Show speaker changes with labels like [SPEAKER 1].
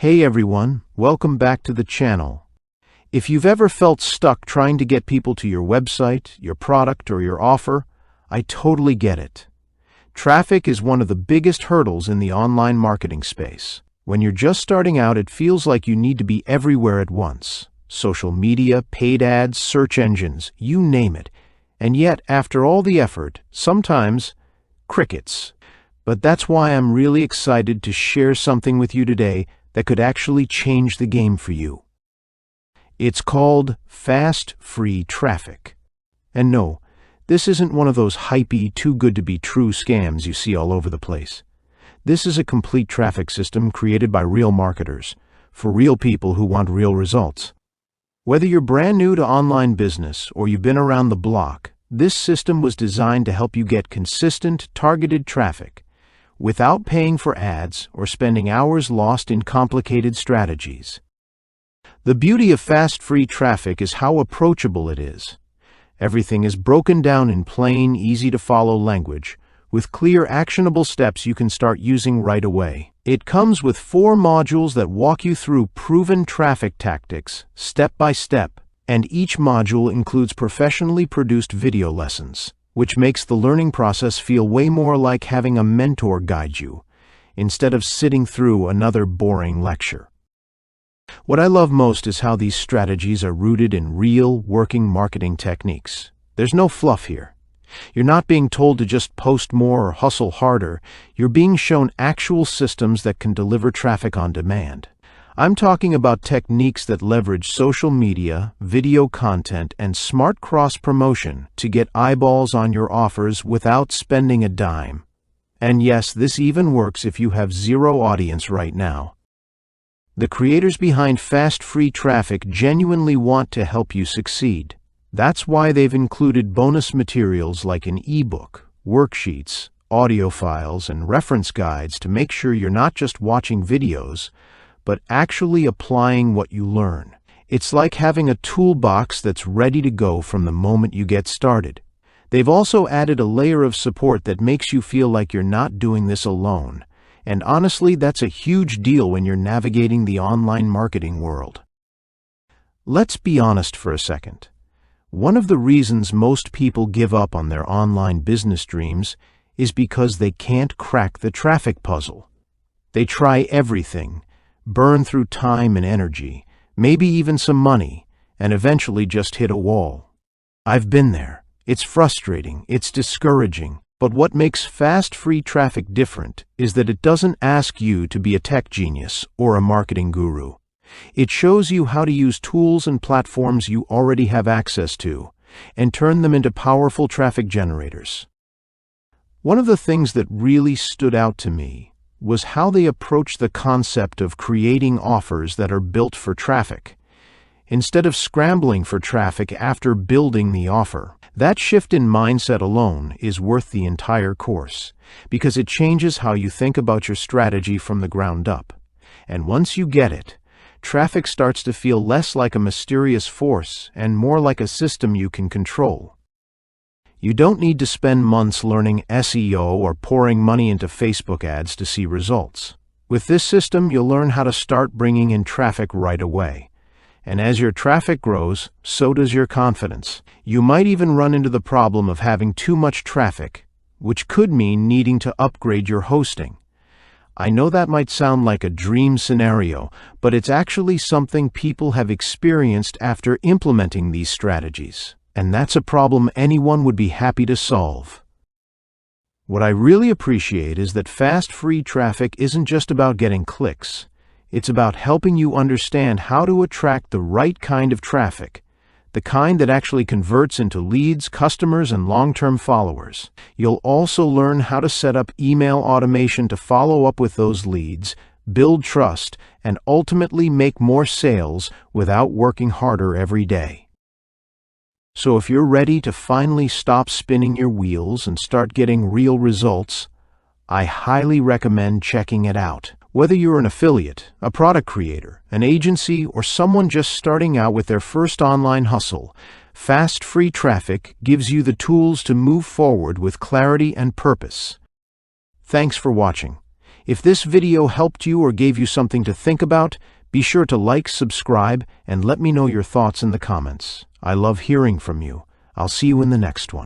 [SPEAKER 1] Hey everyone, welcome back to the channel. If you've ever felt stuck trying to get people to your website, your product, or your offer, I totally get it. Traffic is one of the biggest hurdles in the online marketing space. When you're just starting out, it feels like you need to be everywhere at once. Social media, paid ads, search engines, you name it. And yet, after all the effort, sometimes crickets. But that's why I'm really excited to share something with you today that could actually change the game for you. It's called fast, free traffic. And no, this isn't one of those hypey, too good to be true scams you see all over the place. This is a complete traffic system created by real marketers, for real people who want real results. Whether you're brand new to online business or you've been around the block, this system was designed to help you get consistent, targeted traffic without paying for ads or spending hours lost in complicated strategies. The beauty of fast, free traffic is how approachable it is. Everything is broken down in plain, easy-to-follow language, with clear, actionable steps you can start using right away. It comes with 4 modules that walk you through proven traffic tactics, step by step, and each module includes professionally produced video lessons, which makes the learning process feel way more like having a mentor guide you, instead of sitting through another boring lecture. What I love most is how these strategies are rooted in real, working marketing techniques. There's no fluff here. You're not being told to just post more or hustle harder. You're being shown actual systems that can deliver traffic on demand. I'm talking about techniques that leverage social media, video content, and smart cross-promotion to get eyeballs on your offers without spending a dime. And yes, this even works if you have zero audience right now. The creators behind fast, free traffic genuinely want to help you succeed. That's why they've included bonus materials like an ebook, worksheets, audio files, and reference guides to make sure you're not just watching videos, but actually applying what you learn. It's like having a toolbox that's ready to go from the moment you get started. They've also added a layer of support that makes you feel like you're not doing this alone. And honestly, that's a huge deal when you're navigating the online marketing world. Let's be honest for a second. One of the reasons most people give up on their online business dreams is because they can't crack the traffic puzzle. They try everything, burn through time and energy, maybe even some money, and eventually just hit a wall. I've been there. It's frustrating, it's discouraging, but what makes fast, free traffic different is that it doesn't ask you to be a tech genius or a marketing guru. It shows you how to use tools and platforms you already have access to and turn them into powerful traffic generators. One of the things that really stood out to me was how they approach the concept of creating offers that are built for traffic, instead of scrambling for traffic after building the offer. That shift in mindset alone is worth the entire course, because it changes how you think about your strategy from the ground up. And once you get it, traffic starts to feel less like a mysterious force and more like a system you can control. You don't need to spend months learning SEO or pouring money into Facebook ads to see results. With this system, you'll learn how to start bringing in traffic right away. And as your traffic grows, so does your confidence. You might even run into the problem of having too much traffic, which could mean needing to upgrade your hosting. I know that might sound like a dream scenario, but it's actually something people have experienced after implementing these strategies. And that's a problem anyone would be happy to solve. What I really appreciate is that fast, free traffic isn't just about getting clicks. It's about helping you understand how to attract the right kind of traffic, the kind that actually converts into leads, customers, and long-term followers. You'll also learn how to set up email automation to follow up with those leads, build trust, and ultimately make more sales without working harder every day. So if you're ready to finally stop spinning your wheels and start getting real results, I highly recommend checking it out. Whether you're an affiliate, a product creator, an agency, or someone just starting out with their first online hustle, fast, free traffic gives you the tools to move forward with clarity and purpose. Thanks for watching. If this video helped you or gave you something to think about, be sure to like, subscribe, and let me know your thoughts in the comments. I love hearing from you. I'll see you in the next one.